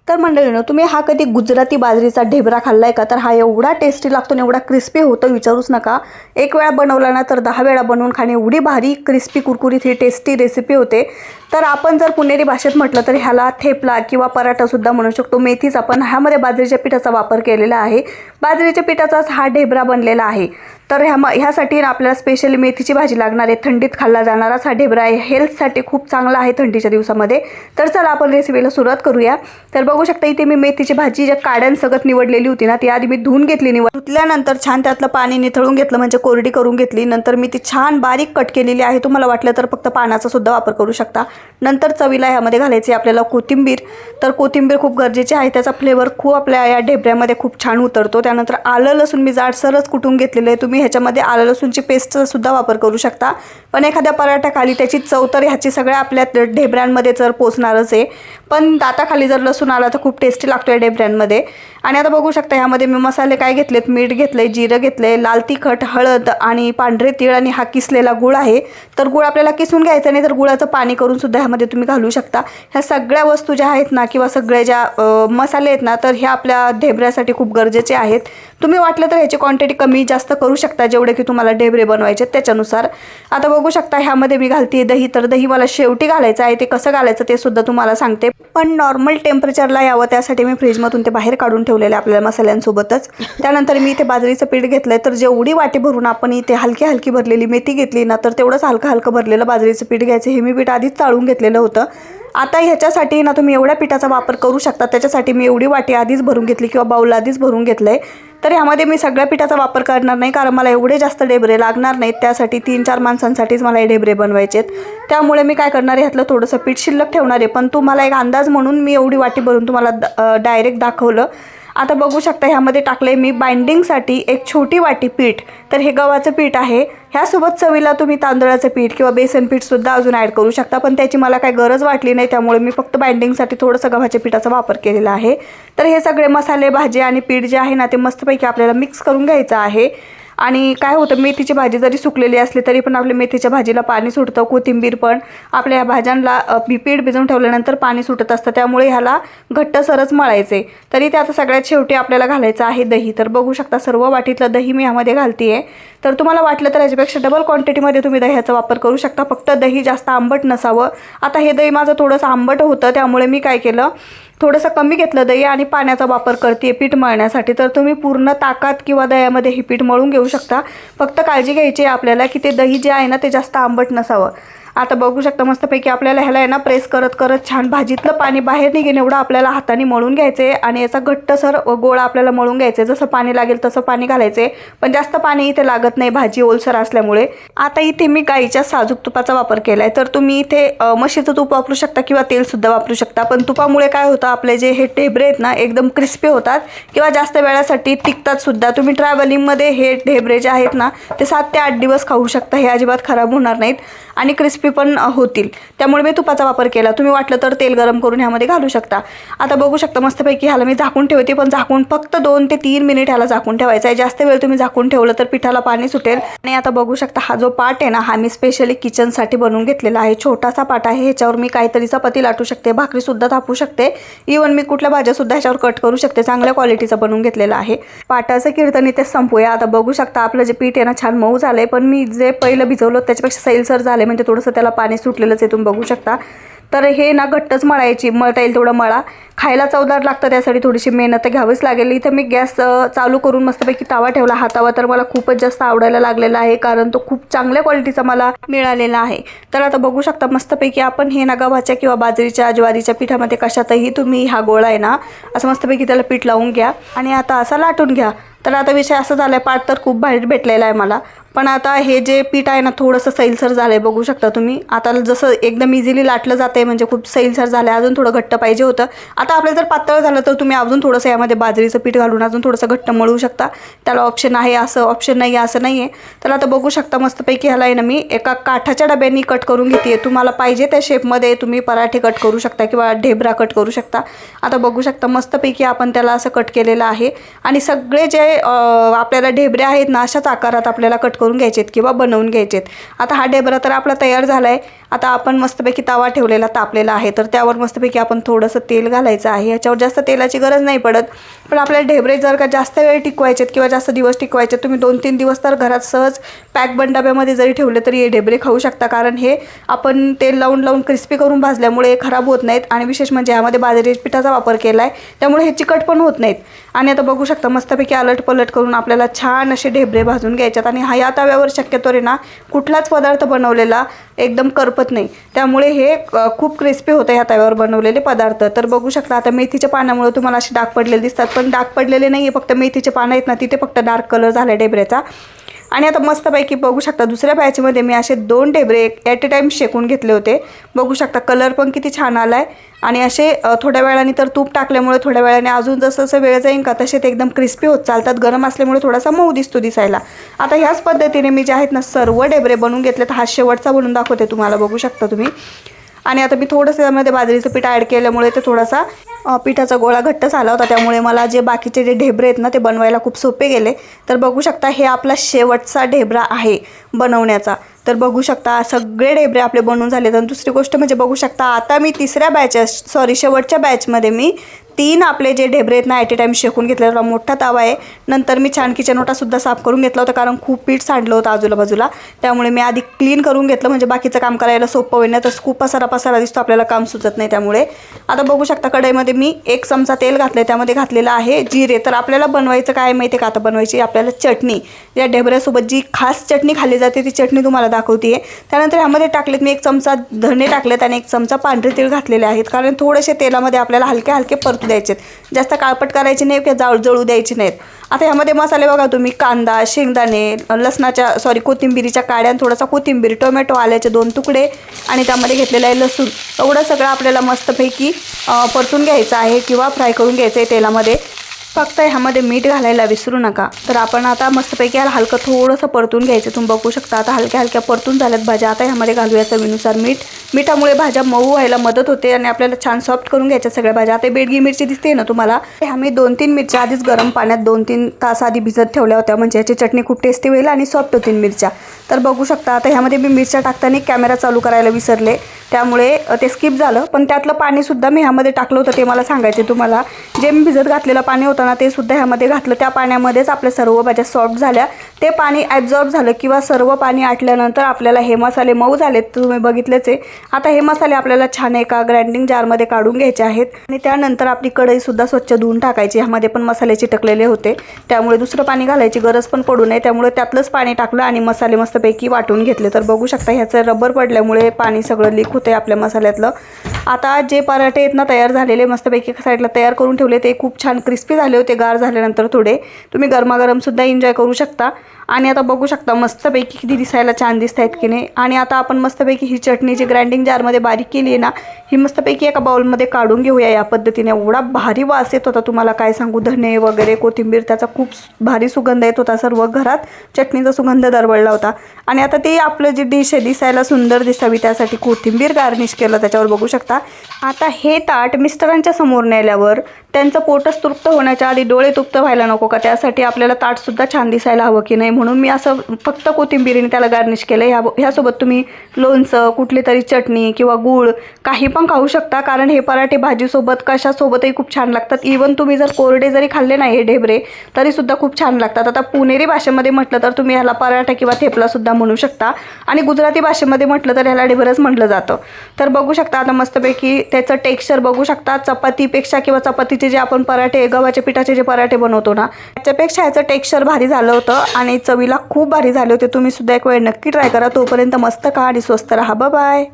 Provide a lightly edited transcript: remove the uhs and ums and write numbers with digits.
तर मंडळींनो, तुम्ही हा कधी गुजराती बाजरीचा ढेबरा खाल्लाय का? तर हा एवढा टेस्टी लागतो आणि एवढा क्रिस्पी होतो, विचारूच नका. एक वेळा बनवला ना तर 10 वेळा बनवून खाणे एवढी भारी क्रिस्पी कुरकुरीत ही टेस्टी रेसिपी होते. तर आपण जर पुणेरी भाषेत म्हटलं तर ह्याला थेपला किंवा पराठासुद्धा म्हणू शकतो. मेथीचा पण ह्यामध्ये बाजरीच्या पिठाचा वापर केलेला आहे. बाजरीच्या पिठाचाच हा ढेबरा बनलेला आहे. तर ह्यासाठी आपल्याला स्पेशली मेथीची भाजी लागणार आहे. थंडीत खाल्ला जाणाराच हा ढेबरा आहे. हेल्थसाठी खूप चांगला आहे थंडीच्या दिवसामध्ये. तर चला आपण रेसिपीला सुरुवात करूया. तर बघू शकता इथे मी मेथीची भाजी ज्या काड्यांसकट निवडलेली होती ना ती आधी मी धुवून घेतली. धुतल्यानंतर छान त्यातलं पाणी निथळून घेतलं, म्हणजे कोरडी करून घेतली. नंतर मी ती छान बारीक कट केलेली आहे. तुम्हाला वाटलं तर फक्त पानाचा सुद्धा वापर करू शकता. नंतर चवीला ह्यामध्ये घालायची आपल्याला कोथिंबीर. तर कोथिंबीर खूप गरजेची आहे, त्याचा फ्लेवर खूप आपल्या या ढेबऱ्यामध्ये खूप छान उतरतो. त्यानंतर आलं लसूण मी जाडसरच कुटून घेतलेलं आहे. तुम्ही ह्याच्यामध्ये आलं लसूणची पेस्टचा सुद्धा वापर करू शकता, पण एखाद्या पराठ्याखाली त्याची चव तर ह्याची सगळ्या आपल्या ढेबऱ्यांमध्ये तर पोचणारच आहे. पण दाताखाली जर लसूण आला तर खूप टेस्टी लागतो या ढेबऱ्यांमध्ये. आणि आता बघू शकता ह्यामध्ये मी मसाले काय घेतलेत, मीठ घेतलंय, जिरं घेतलंय, लाल तिखट, हळद आणि पांढरे तीळ आणि हा किसलेला गुळ आहे. तर गुळ आपल्याला किसून घ्यायचा नाही, तर गुळाचं पाणी करून सुद्धा ह्यामध्ये तुम्ही घालू शकता. ह्या सगळ्या वस्तू ज्या आहेत ना किंवा सगळे ज्या मसाले आहेत ना तर ह्या आपल्या ढेबऱ्यासाठी खूप गरजेचे आहेत. तुम्ही वाटलं तर ह्याची क्वांटिटी कमी जास्त करू शकता, जेवढे की तुम्हाला ढेबरे बनवायचे त्याच्यानुसार. आता बघू शकता ह्यामध्ये मी घालते दही. तर दही मला शेवटी घालायचं आहे, ते कसं घालायचं ते सुद्धा तुम्हाला सांगते. पण नॉर्मल टेम्परेचरला यावं त्यासाठी मी फ्रीजमधून ते बाहेर काढून ठेवलेले आपल्याला मसाल्यांसोबतच. त्यानंतर मी इथे बाजरीचं पीठ घेतलंय. तर जेवढी वाटी भरून आपण इथे हलकी हलकी भरलेली मेथी घेतली ना तर तेवढंच हलकं हलकं भरलेलं बाजरीचं पीठ घ्यायचं. हे मी पीठ आधीच चाळून घेतलेलं होतं. आता ह्याच्यासाठी ना तुम्ही एवढ्या पिठाचा वापर करू शकता. त्याच्यासाठी मी एवढी वाटी आधीच भरून घेतली किंवा बाऊल आधीच भरून घेतलंय. तर ह्यामध्ये मी सगळ्या पिठाचा वापर करणार नाही, कारण मला एवढे जास्त ढेबरे लागणार नाहीत. त्यासाठी 3-4 माणसांसाठीच मला हे ढेबरे बनवायचे आहेत. त्यामुळे मी काय करणार आहे, ह्यातलं थोडंसं पीठ शिल्लक ठेवणार आहे. पण तुम्हाला एक अंदाज म्हणून मी एवढी वाटी भरून तुम्हाला डायरेक्ट दाखवलं. आता बघू शकता ह्यामध्ये टाकले मी बाइंडिंगसाठी एक छोटी वाटी पीठ. तर हे गव्हाचं पीठ आहे. ह्यासोबत चवीला तुम्ही तांदळाचं पीठ किंवा बेसन पीठसुद्धा अजून ॲड करू शकता, पण त्याची मला काही गरज वाटली नाही. त्यामुळे मी फक्त बाइंडिंगसाठी थोडंसं गव्हाच्या पिठाचा वापर केलेला आहे. तर हे सगळे मसाले, भाजी आणि पीठ जे आहे ना ते मस्तपैकी आपल्याला मिक्स करून घ्यायचं आहे. आणि काय होतं, मेथीची भाजी जरी सुकलेली असली तरी पण आपल्या मेथीच्या भाजीला पाणी सुटतं. कोथिंबीर पण आपल्या या भाज्यांना पीठ भिजवून ठेवल्यानंतर पाणी सुटत असतं, त्यामुळे ह्याला घट्टसरच मळायचे. तरी ते आता सगळ्यात शेवटी आपल्याला घालायचं आहे दही. तर बघू शकता सर्व वाटीतलं दही मी ह्यामध्ये घालते आहे. तर तुम्हाला वाटलं तर याच्यापेक्षा डबल क्वांटिटीमध्ये तुम्ही दह्याचा वापर करू शकता, फक्त दही जास्त आंबट नसावं. आता हे दही माझं थोडंसं आंबट होतं, त्यामुळे मी काय केलं, थोडंसं कमी घेतलं दही आणि पाण्याचा वापर करते पीठ मळण्यासाठी. तर तुम्ही पूर्ण ताकात किंवा दह्यामध्ये हे पीठ मळून घेऊ शकता. फक्त काळजी घ्यायची आहे आपल्याला की ते दही जे आहे ना ते जास्त आंबट नसावं. आता बघू शकता मस्तपैकी आपल्याला ह्याला आहे ना प्रेस करत करत छान भाजीतलं पाणी बाहेर निघेन एवढं आपल्याला हाताने मळून घ्यायचं आहे. आणि याचा घट्टसर गोळा आपल्याला मळून घ्यायचा आहे. जसं पाणी लागेल तसं पाणी घालायचं आहे, पण जास्त पाणी इथे लागत नाही, भाजी ओलसर असल्यामुळे. आता इथे मी गाईच्या साजूक तुपाचा वापर केला आहे. तर तुम्ही इथे म्हशीचं तूप वापरू शकता किंवा तेलसुद्धा वापरू शकता. पण तुपामुळे काय होतं, आपले जे हे ढेबरे आहेत ना एकदम क्रिस्पी होतात किंवा जास्त वेळासाठी टिकतात सुद्धा. तुम्ही ट्रॅव्हलिंगमध्ये हे ढेबरे जे आहेत ना ते 7 ते 8 दिवस खाऊ शकता. हे अजिबात खराब होणार नाहीत आणि क्रिस्पी पण होतील. त्यामुळे मी तुपाचा वापर केला. तुम्ही वाटलं तर तेल गरम करून ह्यामध्ये घालू शकता. आता बघू शकता मस्तपैकी ह्याला मी झाकून ठेवते, पण झाकून फक्त 2 ते 3 मिनिट ह्याला झाकून ठेवायचं आहे. जास्त वेळ तुम्ही झाकून ठेवलं तर पिठाला पाणी सुटेल. आणि आता बघू शकता हा जो पाट आहे ना हा मी स्पेशली किचनसाठी बनवून घेतलेला आहे. छोटासा पाट आहे. ह्याच्यावर मी काहीतरी चपाती लाटू शकते, भाकरीसुद्धा थापू शकते, इवन मी कुठल्या भाज्यासुद्धा ह्याच्यावर कट करू शकते. चांगल्या क्वालिटीचा बनवून घेतलेला आहे. पाटाचं कीर्तन इथे संपूया. आता बघू शकता आपलं जे पीठ आहे ना छान मऊ झालंय, पण मी जे पहिलं भिजवलं त्याच्यापेक्षा सैलसर झाले, म्हणजे थोडंसं त्याला पाणी सुटलेलंच आहे, तुम्ही बघू शकता. तर हे ना घट्टच मळायची, मळता येईल तेवढं मळा. खायला चवदार लागतं, त्यासाठी थोडीशी मेहनत घ्यावीच लागेल. इथं मी गॅस चालू करून मस्तपैकी तवा ठेवला. हा तवा तर मला खूपच जास्त आवडायला लागलेला आहे, कारण तो खूप चांगल्या क्वालिटीचा मला मिळालेला आहे. तर आता बघू शकता मस्तपैकी आपण हे ना गव्हाच्या किंवा बाजरीच्या ज्वारीच्या पिठामध्ये कशातही तुम्ही हा गोळा आहे ना असं मस्तपैकी त्याला पीठ लावून घ्या आणि आता असा लाटून घ्या. तर आता विषय असा झाला आहे, पाठ तर खूप बाहेर भेटलेला आहे मला, पण आता हे जे पीठ आहे ना थोडंसं सैलसर झालं आहे. बघू शकता तुम्ही. आता जसं एकदम इझिली लाटलं जातं आहे, म्हणजे खूप सैलसर झालं आहे. अजून थोडं घट्ट पाहिजे होतं. आता आपल्याला जर पातळ झालं तर तुम्ही अजून थोडंसं यामध्ये बाजरीचं पीठ घालून अजून थोडंसं घट्ट मळू शकता. त्याला ऑप्शन आहे, असं ऑप्शन नाही आहे असं नाही आहे. तर आता बघू शकता मस्तपैकी ह्याला आहे ना मी एका काठाच्या डब्याने कट करून घेते. तुम्हाला पाहिजे त्या शेपमध्ये तुम्ही पराठे कट करू शकता किंवा ढेबरा कट करू शकता. आता बघू शकता मस्तपैकी आपण त्याला असं कट केलेलं आहे. आणि सगळे जे आपल्याला ढेबरे आहेत ना अशाच आकारात आपल्याला कट करून घ्यायचेत किंवा बनवून घ्यायचेत. आता हा ढेबरा तर आपला तयार झाला आहे. आता आपण मस्तपैकी तवा ठेवलेला तापलेला आहे, तर त्यावर मस्तपैकी आपण थोडंसं तेल घालायचं आहे. याच्यावर जास्त तेलाची गरज नाही पडत, पण आपल्याला ढेबरे जर का जास्त वेळ टिकवायचेत किंवा जास्त दिवस टिकवायचे, तुम्ही 2-3 दिवस तर घरात सहज पॅक बंद डब्यामध्ये जरी ठेवले तरी हे ढेबरे खाऊ शकता. कारण हे आपण तेल लावून क्रिस्पी करून भाजल्यामुळे खराब होत नाहीत आणि विशेष म्हणजे यामध्ये बाजरी पिठाचा वापर केला आहे, त्यामुळे हे चिकट पण होत नाहीत. आणि आता बघू शकता मस्तपैकी अलट पलट करून आपल्याला छान असे ढेबरे भाजून घ्यायच्यात. आणि ह्या तव्यावर शक्यतो रे ना कुठलाच पदार्थ बनवलेला एकदम करपत नाही, त्यामुळे हे खूप क्रिस्पी होतं ह्या तव्यावर बनवलेले पदार्थ. तर बघू शकता आता मेथीच्या पानामुळे तुम्हाला असे डाग पडलेले दिसतात, पण डाग पडलेले नाही आहे, फक्त मेथीचे पानं आहेत ना तिथे फक्त डार्क कलर झाला ढेबऱ्याचा. आणि आता मस्तपैकी बघू शकता दुसऱ्या बॅचमध्ये मी असे 2 ढेबरे ॲट अ टाईम शेकून घेतले होते. बघू शकता कलर पण किती छान आला आहे. आणि असे थोड्या वेळाने तर तूप टाकल्यामुळे थोड्या वेळाने अजून जसं जसं वेळ जाईल का तसे ते एकदम क्रिस्पी होत चालतात. गरम असल्यामुळे थोडासा मऊ दिसायला. आता ह्याच पद्धतीने मी जे आहेत ना सर्व ढेबरे बनवून घेतलेत. हा शेवटचा बनवून दाखवते तुम्हाला, बघू शकता तुम्ही. आणि आता मी थोडंसं त्यामध्ये बाजरीचं पीठ ॲड केल्यामुळे ते थोडासा पिठाचा गोळा घट्ट झाला होता, त्यामुळे मला जे बाकीचे जे ढेबरे आहेत ना ते बनवायला खूप सोपे गेले. तर बघू शकता हे आपला शेवटचा ढेबरा आहे बनवण्याचा. तर बघू शकता सगळे ढेबरे आपले बनवून झाले. तर दुसरी गोष्ट म्हणजे बघू शकता आता मी शेवटच्या बॅचमध्ये मी 3 आपले जे ढेबरे आहेत ना ॲट अ टाईम शेकून घेतलेला मोठा तवा आहे. नंतर मी छान किचन ओटासुद्धा साफ करून घेतला होता, कारण खूप पीठ सांडलं होतं आजूबाजूला, त्यामुळे मी आधी क्लीन करून घेतलं म्हणजे बाकीचं काम करायला सोपं होईल. तर खूप पसारा दिसतो, आपल्याला काम सुचत नाही. त्यामुळे आता बघू शकता कढईमध्ये मी 1 चमचा तेल घातलं, त्यामध्ये घातलेलं आहे जिरे. तर आपल्याला बनवायचं काय माहिती आहे का, आता बनवायची आपल्याला चटणी. या ढेबऱ्यासोबत जी खास चटणी खाल्ली जाते ती चटणी तुम्हाला दाखवते. त्यानंतर ह्यामध्ये टाकलेत मी 1 चमचा धणे टाकलेत आणि 1 चमचा पांढरे तीळ घातलेले आहेत, कारण थोडेसे तेलामध्ये आपल्याला हलके परतू द्यायचे, जास्त काळपट करायचे नाही किंवा जळू द्यायचे नाहीत. आता ह्यामध्ये मसाले बघा तुम्ही, कांदा, शेंगदाणे, कोथिंबिरीच्या काड्या, थोडासा कोथिंबीर, टोमॅटो, आल्याचे 2 तुकडे आणि त्यामध्ये घेतलेलं आहे लसूण. एवढं सगळं आपल्याला मस्तपैकी परतून घ्यायचं आहे किंवा फ्राय करून घ्यायचं आहे तेलामध्ये. फक्त ह्यामध्ये मीठ घालायला विसरू नका. तर आपण आता मस्तपैकी याला हलकं थोडंसं परतून घ्यायचं. तुम्ही बघू शकता आता हलक्या परतून झाल्यात भाज्या. आता ह्यामध्ये घालूया चवीनुसार मीठ. मिठामुळे भाज्या मऊ व्हायला मदत होते आणि आपल्याला छान सॉफ्ट करून घ्यायच्या सगळ्या भाज्या. आता बेडगी मिरची दिसते ना तुम्हाला, आम्ही 2-3 मिरच्या आधीच गरम पाण्यात 2-3 तास आधी भिजत ठेवल्या होत्या, म्हणजे याची चटणी खूप टेस्टी होईल आणि सॉफ्ट होतील मिरच्या. तर बघू शकता आता ह्यामध्ये मी मिरच्या टाकताना कॅमेरा चालू करायला विसरले, त्यामुळे ते स्किप झालं. पण त्यातलं पाणीसुद्धा मी ह्यामध्ये टाकलं होतं, ते मला सांगायचे तुम्हाला. जे मी भिजत घातलेलं पाणी होतं ना ते सुद्धा ह्यामध्ये घातलं. त्या पाण्यामध्येच आपल्या सर्व भाज्या सॉफ्ट झाल्या. ते पाणी ॲब्झॉर्ब झालं किंवा सर्व पाणी आटल्यानंतर आपल्याला हे मसाले मऊ झालेत, तुम्ही बघितलेच आहे. आता हे मसाले आपल्याला छान एका ग्राइंडिंग जारमध्ये काढून घ्यायचे आहेत आणि त्यानंतर आपली कढईसुद्धा स्वच्छ धुवून टाकायची. ह्यामध्ये पण मसाले चिटकलेले होते, त्यामुळे दुसरं पाणी घालायची गरज पण पडू नये, त्यामुळे त्यातलंच पाणी टाकलं आणि मसाले मस्तपैकी वाटून घेतले. तर बघू शकता ह्याचं रबर पडल्यामुळे पाणी सगळं लीक होतं आपल्या मसाल्यातलं. आता जे पराठे आहेत ना तयार झालेले, मस्तपैकी साईडला तयार करून ठेवले, ते खूप छान क्रिस्पी झाले होते. गार झाल्यानंतर थोडे तुम्ही गरमागरमसुद्धा एन्जॉय करू शकता. आणि आता बघू शकता मस्तपैकी किती दिसायला छान दिसत आहेत की नाही. आणि आता आपण मस्तपैकी ही चटणी जी ग्राइंडिंग जारमध्ये बारीक केली आहे ना, ही मस्तपैकी एका बाउलमध्ये काढून घेऊया. या पद्धतीने एवढा भारी वास येत होता, तुम्हाला काय सांगू. धने वगैरे, कोथिंबीर, त्याचा खूप भारी सुगंध येत होता. सर्व घरात चटणीचा सुगंध दरवळला होता. आणि आता ती आपलं जी डिश आहे दिसायला सुंदर दिसावी त्यासाठी कोथिंबीर गार्निश केलं त्याच्यावर, बघू शकता. आता हे ताट मिस्टरांच्या समोर नेल्यावर त्यांचं पोटच तृप्त होण्याच्या आधी डोळे तृप्त व्हायला नको का, त्यासाठी आपल्याला ताटसुद्धा छान दिसायला हवं की नाही, म्हणून मी असं फक्त कोथिंबीरीने त्याला गार्निश केलं. ह्यासोबत तुम्ही लोणचं, कुठली तरी चटणी किंवा गूळ काही पण खाऊ शकता, कारण हे पराठे भाजीसोबत कशासोबतही खूप छान लागतात. इवन तुम्ही जर कोरडे जरी खाल्ले नाही हे ढेबरे तरीसुद्धा खूप छान लागतात. आता पुणेरी भाषेमध्ये म्हटलं तर तुम्ही ह्याला पराठा किंवा थेपलासुद्धा म्हणू शकता आणि गुजराती भाषेमध्ये म्हटलं तर ह्याला ढेबरच म्हटलं जातं. तर बघू शकता आता मस्तपैकी त्याचं टेक्स्चर बघू शकता. चपातीपेक्षा किंवा चपातीचे जे आपण पराठे, गव्हाच्या पिठाचे जे पराठे बनवतो ना, त्याच्यापेक्षा ह्याचं टेक्स्चर भारी झालं होतं आणि चवीला खूप भारी झाले होते. तुम्ही सुद्धा एक वेळ नक्की ट्राय करा. तोपर्यंत मस्त खा आणि स्वस्त राहा. बाय.